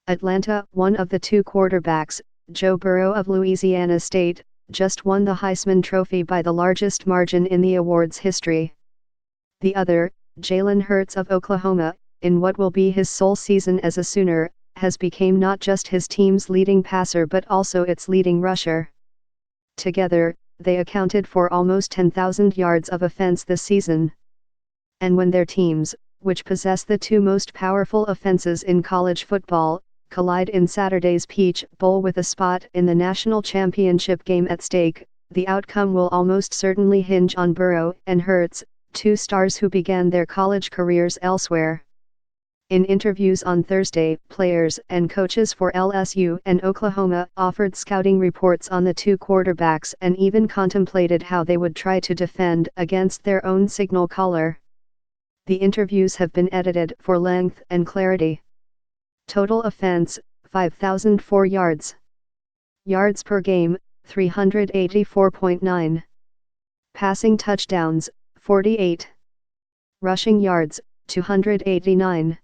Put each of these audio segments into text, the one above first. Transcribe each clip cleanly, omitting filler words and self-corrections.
Atlanta, one of the two quarterbacks, Joe Burrow of Louisiana State, just won the Heisman Trophy by the largest margin in the award's history. The other, Jalen of Oklahoma, in what will be his sole season as a Sooner, has become not just his team's leading passer but also its leading rusher. Together, they accounted for almost 10,000 yards of offense this season. And when their teams, which possess the two most powerful offenses in college football, collide in Saturday's Peach Bowl with a spot in the national championship game at stake, the outcome will almost certainly hinge on Burrow and Hurts, two stars who began their college careers elsewhere. In interviews on Thursday, players and coaches for LSU and Oklahoma offered scouting reports on the two quarterbacks and even contemplated how they would try to defend against their own signal caller. The interviews have been edited for length and clarity. Total offense, 5,004 yards. Yards per game, 384.9. Passing touchdowns, 48. Rushing yards, 289.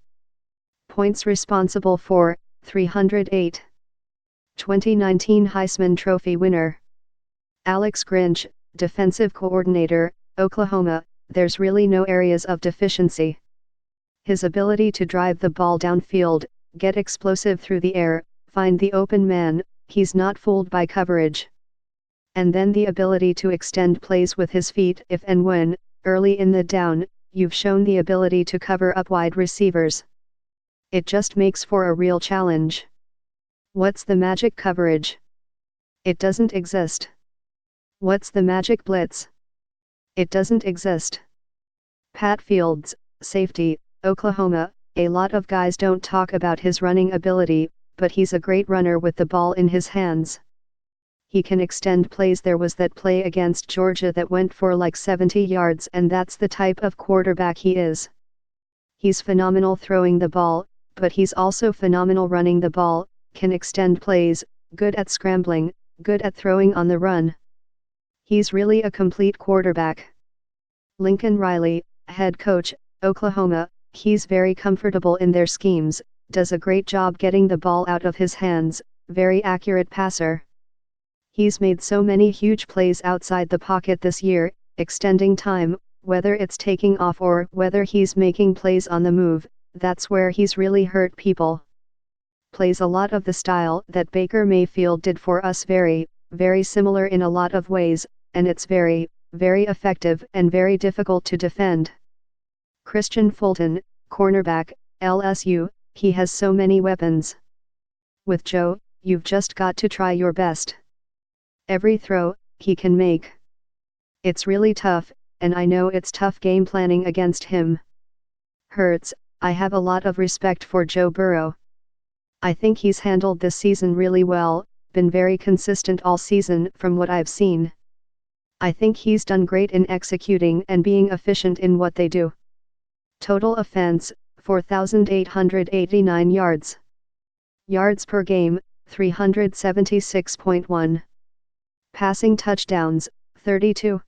Points responsible for, 308. 2019 Heisman Trophy winner. Alex Grinch, defensive coordinator, Oklahoma. There's really no areas of deficiency. His ability to drive the ball downfield, get explosive through the air, find the open man, he's not fooled by coverage. And then the ability to extend plays with his feet if and when, early in the down, you've shown the ability to cover up wide receivers. It just makes for a real challenge. What's the magic coverage? It doesn't exist. What's the magic blitz? It doesn't exist. Pat Fields, safety, Oklahoma. A lot of guys don't talk about his running ability, but he's a great runner with the ball in his hands. He can extend plays. There was that play against Georgia that went for like 70 yards, and that's the type of quarterback he is. He's phenomenal throwing the ball, but he's also phenomenal running the ball, can extend plays, good at scrambling, good at throwing on the run. He's really a complete quarterback. Lincoln Riley, head coach, Oklahoma. He's very comfortable in their schemes, does a great job getting the ball out of his hands, very accurate passer. He's made so many huge plays outside the pocket this year, extending time, whether it's taking off or whether he's making plays on the move. That's where he's really hurt people. Plays a lot of the style that Baker Mayfield did for us, very, very similar in a lot of ways, and it's very, very effective and very difficult to defend. Christian Fulton, cornerback, LSU, he has so many weapons. With Joe, you've just got to try your best. Every throw, he can make. It's really tough, and I know it's tough game planning against him. Hurts, I have a lot of respect for Joe Burrow. I think he's handled this season really well, been very consistent all season from what I've seen. I think he's done great in executing and being efficient in what they do. Total offense, 4,889 yards. Yards per game, 376.1. Passing touchdowns, 32.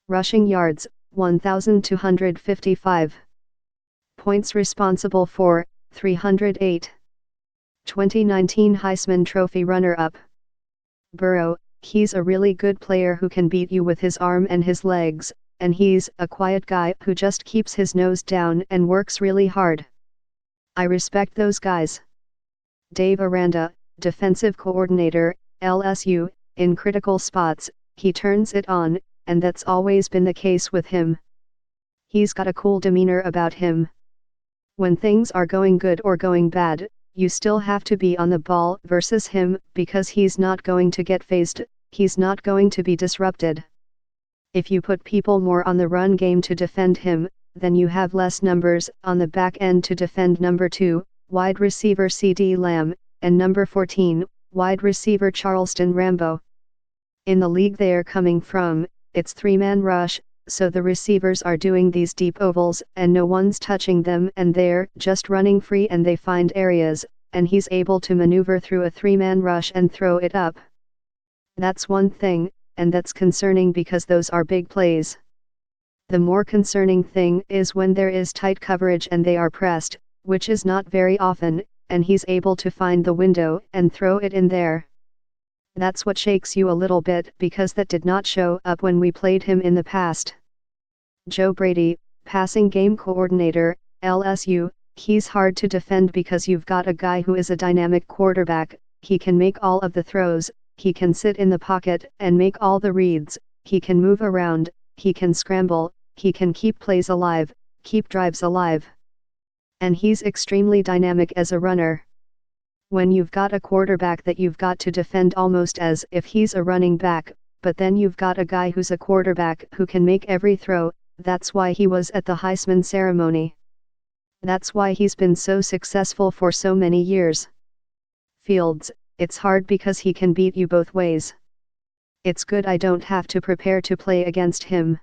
Rushing yards, 1,255. Points responsible for, 308. 2019 Heisman Trophy runner-up. Burrow, he's a really good player who can beat you with his arm and his legs, and he's a quiet guy who just keeps his nose down and works really hard. I respect those guys. Dave Aranda, defensive coordinator, LSU, in critical spots, he turns it on, and that's always been the case with him. He's got a cool demeanor about him. When things are going good or going bad, you still have to be on the ball versus him, because he's not going to get phased, he's not going to be disrupted. If you put people more on the run game to defend him, then you have less numbers on the back end to defend number 2, wide receiver CD Lamb, and number 14, wide receiver Charleston Rambo. In the league they're coming from, it's 3-man rush, so the receivers are doing these deep ovals and no one's touching them and they're just running free and they find areas, and he's able to maneuver through a 3-man rush and throw it up. That's one thing, and that's concerning because those are big plays. The more concerning thing is when there is tight coverage and they are pressed, which is not very often, and he's able to find the window and throw it in there. That's what shakes you a little bit because that did not show up when we played him in the past. Joe Brady, passing game coordinator, LSU, he's hard to defend because you've got a guy who is a dynamic quarterback, he can make all of the throws, he can sit in the pocket and make all the reads, he can move around, he can scramble, he can keep plays alive, keep drives alive. And he's extremely dynamic as a runner. When you've got a quarterback that you've got to defend almost as if he's a running back, but then you've got a guy who's a quarterback who can make every throw, that's why he was at the Heisman ceremony. That's why he's been so successful for so many years. Fields, it's hard because he can beat you both ways. It's good I don't have to prepare to play against him.